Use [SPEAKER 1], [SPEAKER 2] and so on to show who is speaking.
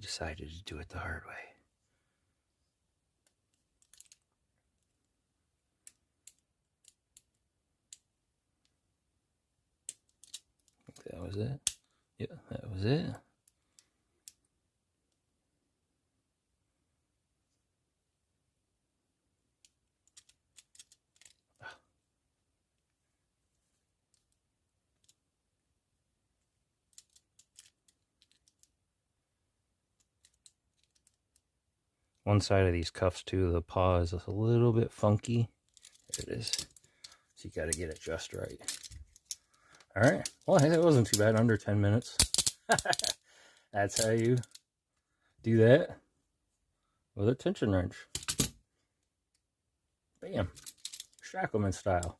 [SPEAKER 1] decided to do it the hard way. I think that was it. Yeah, that was it. One side of these cuffs too, the paw is a little bit funky. There it is. So you got to get it just right. All right. Well, hey, that wasn't too bad. Under 10 minutes. That's how you do that with a tension wrench. Bam. Shackleman style.